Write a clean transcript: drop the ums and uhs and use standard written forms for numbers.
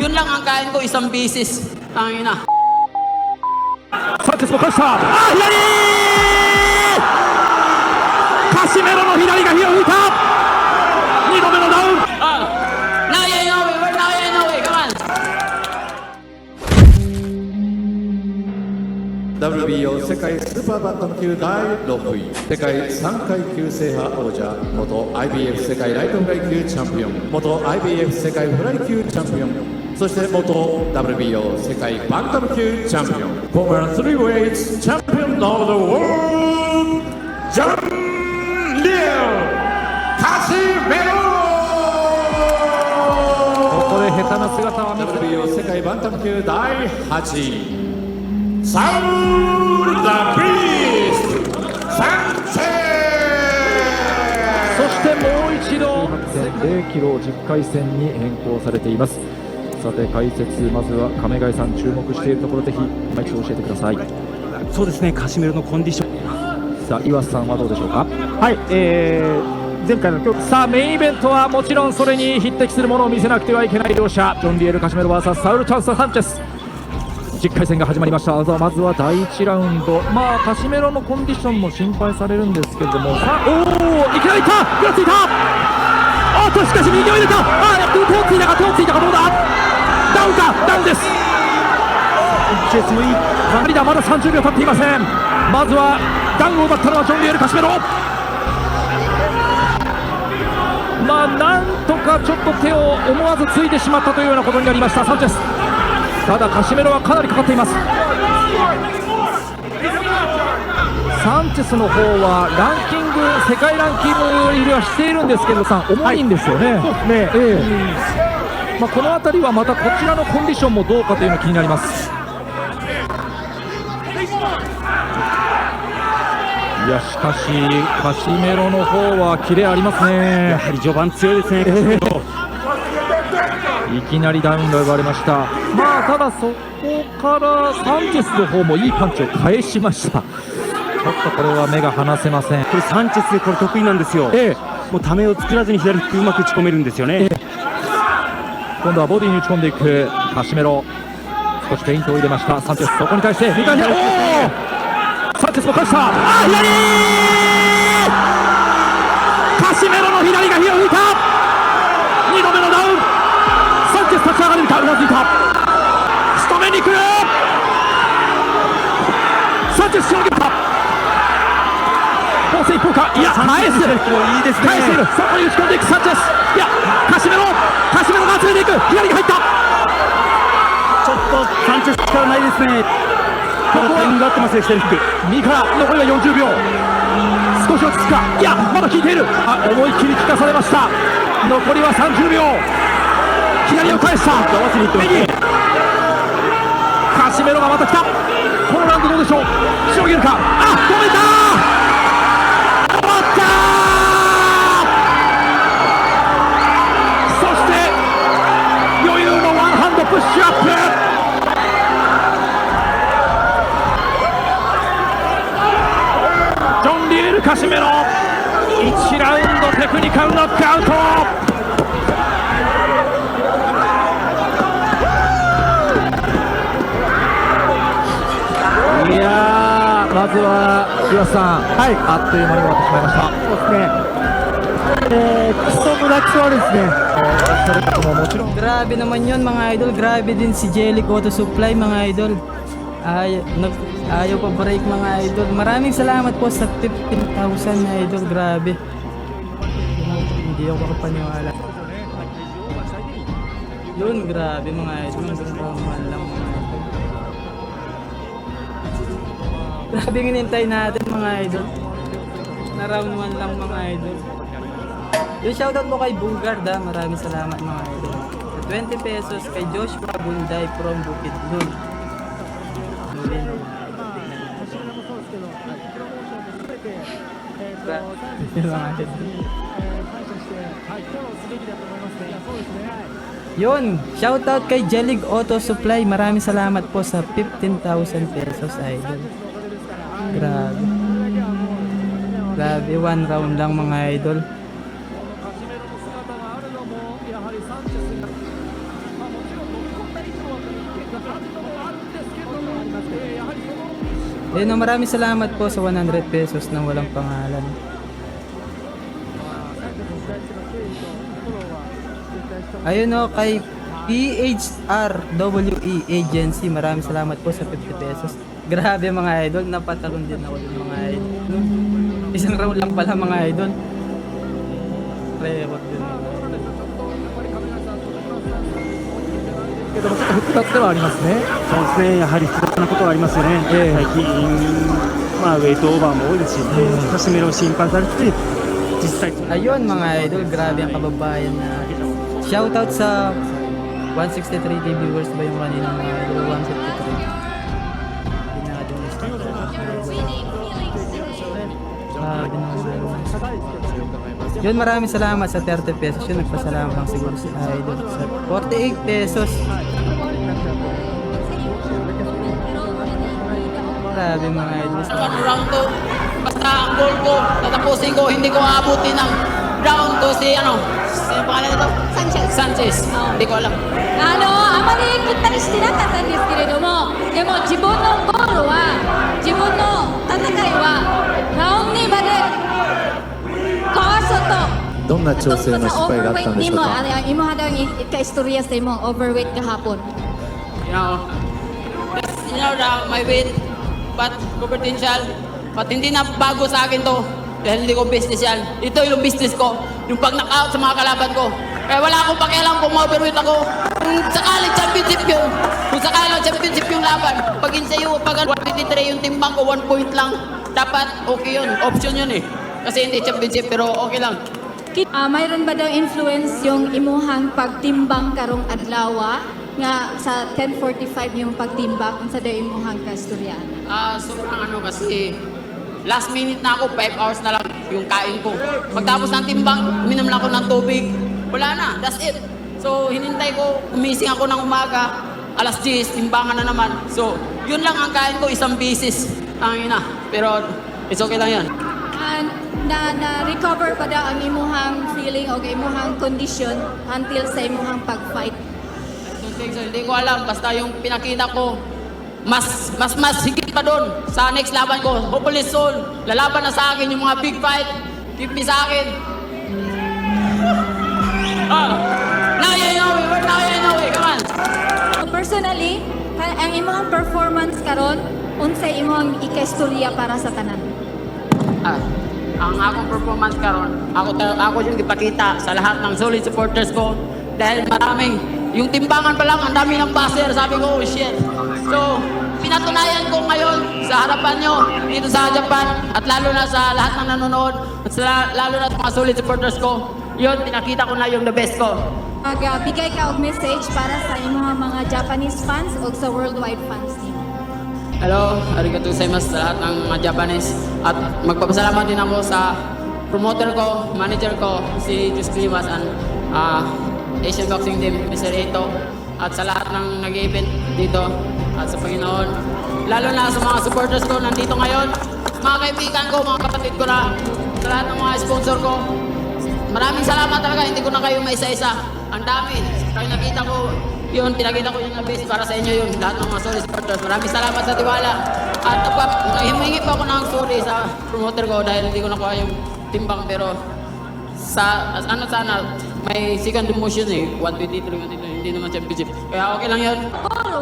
Yun lang ang kain ko, isang bisis. Tangina. サンチェスも返した。左カシメロの左が火を吹いた。2度目のダウン。 Now you know it, now you know it, come on. WBO 世界スーパーバンタム級第6位、世界3階級制覇王者、元 IBF 世界ライトフライ級チャンピオン、元 IBF 世界フライ級チャンピオン、そして元 WBO 世界バンタム級チャンピオン、Former 3weights チャンピオン of the world、ジョン・リオ・カシメロ。ここで下手な姿は見せ WBO 世界バンタム級第8位、サウル・ザ・ビースト・サンチェス。そしてもう一度 8.0 キロ10回戦に変更されています。さて解説、まずは亀貝さん注目しているところ、ぜひマイクを教えてください。そうですね、カシメロのコンディション。さあ岩瀬さんはどうでしょうか。はい、前回の今日さあメインイベントはもちろんそれに匹敵するものを見せなくてはいけない両者、ジョン・リエル・カシメロ VS サウル・チャンス・サンチェス。10回戦が始まりました。まずは第1ラウンド、カシメロのコンディションも心配されるんですけれども、さあいきなりいった、ぐらついた。しかし右を入れた。手をついたかどうだ。ダウンです。チェスもいい。まだ30秒経っていません。まずはダウンを奪ったのはジョン・リエル・カシメロ。なんとかちょっと手を思わずついてしまったというようなことになりましたサンチェス。ただカシメロはかなりかかっています。サンチェスの方はランキング、世界ランキング入りはしているんですけど重いんですよね。そうですね。この辺りはまたこちらのコンディションもどうかというのが気になります。いやしかしカシメロの方はキレありますね。やはり序盤強いですね、カシメロ。いきなりダウンが奪われました。ただそこからサンチェスの方もいいパンチを返しました。ちょっとこれは目が離せません。これサンチェスこれ得意なんですよ。もうためを作らずに左フックうまく打ち込めるんですよね。今度はボディに打ち込んでいくカシメロ。少しフェイントを入れましたサンチェス。そこに対して右から左、サンチェスも返した。左カシメロの左が火を吹いた。2度目のダウン。サンチェス立ち上がれるか、うなずいた。仕留めに来る。サンチェスしのげた。防戦一方か。いや返す。いいですね。返している。そこに打ち込んでいくサンチェス。いやカシメロが集めていく。左が入った。ちょっとサンチェス力ないですね。ただタイミング合ってますね、左フック。右から残りは40秒。少し落ち着くか。いやまだ効いている。思いっきり効かされました。残りは30秒。左を返した。右カシメロがまた来た。このラウンドどうでしょう。しのげるか。止めた。終わった。そして余裕のワンハンドプッシュアップ。ジョン・リエル・カシメロ1ラウンドテクニカルノックアウト。いやまずは岩瀬さん、あっという間に終わってしまいました。そうですね、クソムラクソですね。それとももちろん Grabe naman yun mga idol. Grabe din si Jelly Auto Supply mga idol. Ayaw pa break mga idol. Maraming salamat po sa 15,000 na idol. Grabe. Hindi ako makapaniwala. Yun, grabe mga idol. Hanggang round lang mga idol. Grabe yung hinintay natin mga idol. Na round 1 lang mga idol. Yung shoutout mo kay Bugard ha. Maraming salamat mga idol. 20 pesos kay Joshua Bunday from Bukidnon. Yun, shoutout kay Jelig Auto Supply. Maraming salamat po sa 15,000 pesos idol. Grabe. Grabe, 1 round lang mga idol. Ayun, maraming salamat po sa 100 pesos na walang pangalan. Ayun o, kay PHRWE Agency, maraming salamat po sa 50 pesos. Grabe mga idol, napatalon din ako ng mga idol. Isang round lang pala mga idol. Record din. けどもちょっと複雑ではありますね。そうですね、やはり複雑なことはありますよね、ええ最近、ウェイトオーバーも多いですし、カシメロ心配されて、実際、 Ayun mga idol, grabe ang kababayan na. Shoutout sa 163 viewers ba yung kanina mga idol? 153. Grabe naman. Yun, maraming salamat sa 30 pesos. Yun, nagpasalamat lang siguro si idol sa 48 pesos. Grabe mga idol. Round 2, basta ang goal ko, tatapusin ko, hindi ko aabutin ng round 2 si ano, sino pangalan nito? Sanchez. Hindi ko alam. あまり切ったりしてなかったんですけれども、でも自分のゴールは、自分の戦いは、ラウンドまで、カーソどんな調整の失敗があったんでしょうか。 imo hadang ka-istorya sa imong overweight kahapon. You know, my weight, but potential, but hindi na bago sa akin to. Dahil hindi ko business yan. Ito yung business ko. Yung pag knock-out sa mga kalaban ko. Kaya wala akong pakialam kung overweight ako. Kung sakali championship yun. Kung sakali championship yung laban. Pag sa'yo, pag 153 yung timbang ko, 1 point lang. Dapat okay yun. Option yun eh. Kasi hindi championship pero okay lang. Mayroon ba daw influence yung imuhang pagtimbang karong adlaw nga sa 10:45 yung pagtimbang kung sa daw imuhang kasturya? Sobrang ano kasi last minute na ako, 5 hours na lang yung kain ko. Pagtapos ng timbang, uminom lang ako ng tubig. Wala na, that's it. So hinintay ko, umising ako ng umaga, alas 10, timbangan na naman. So yun lang ang kain ko, isang bisis. Ang ina. Pero it's okay lang yan. Na-recover pa daw ang imuhang feeling o imuhang condition until sa imuhang pag-fight? Don't think so. Hindi ko alam. Basta yung pinakita ko, mas higit pa doon sa next laban ko. Hopefully soon, lalaban na sa akin yung mga big fight. Keep me sa akin. Now you know it. Now you know it. Come on. Personally, ang imuhang performance karon unsay imuhang ikaistorya para sa tanan? Ang akong performance karon, ako yung ipakita sa lahat ng solid supporters ko dahil maraming, yung timbangan pa lang, ang dami ng buzzer, sabi ko, oh shit. So, pinatunayan ko ngayon sa harapan nyo dito sa Japan at lalo na sa lahat ng nanonood at lalo na sa mga solid supporters ko, yun, pinakita ko na yung the best ko. Magbigay ka og message para sa imuhang mga Japanese fans o sa worldwide fans nimo. Hello, arigatou gozaimasu sa lahat ng mga Japanese at magpapasalamat din ako sa promoter ko, manager ko, si Jus Climas and Asian Boxing Team, Mr. Eto at sa lahat ng nag-event dito at sa Panginoon. Lalo na sa mga supporters ko nandito ngayon, mga kaibigan ko, mga kapatid ko na, sa lahat ng mga sponsor ko. Maraming salamat talaga, hindi ko na kayo maisa-isa. Ang dami, kaya nakita ko yun, pinakita ko yung best para sa inyo yun, lahat ng mga solid supporters. Maraming salamat sa tiwala. At humingi pa ako ng sorry sa promoter ko dahil hindi ko nakuha yung timbang. Pero sana may second demotion eh, 123, hindi naman championship. Kaya okay lang yun. Goal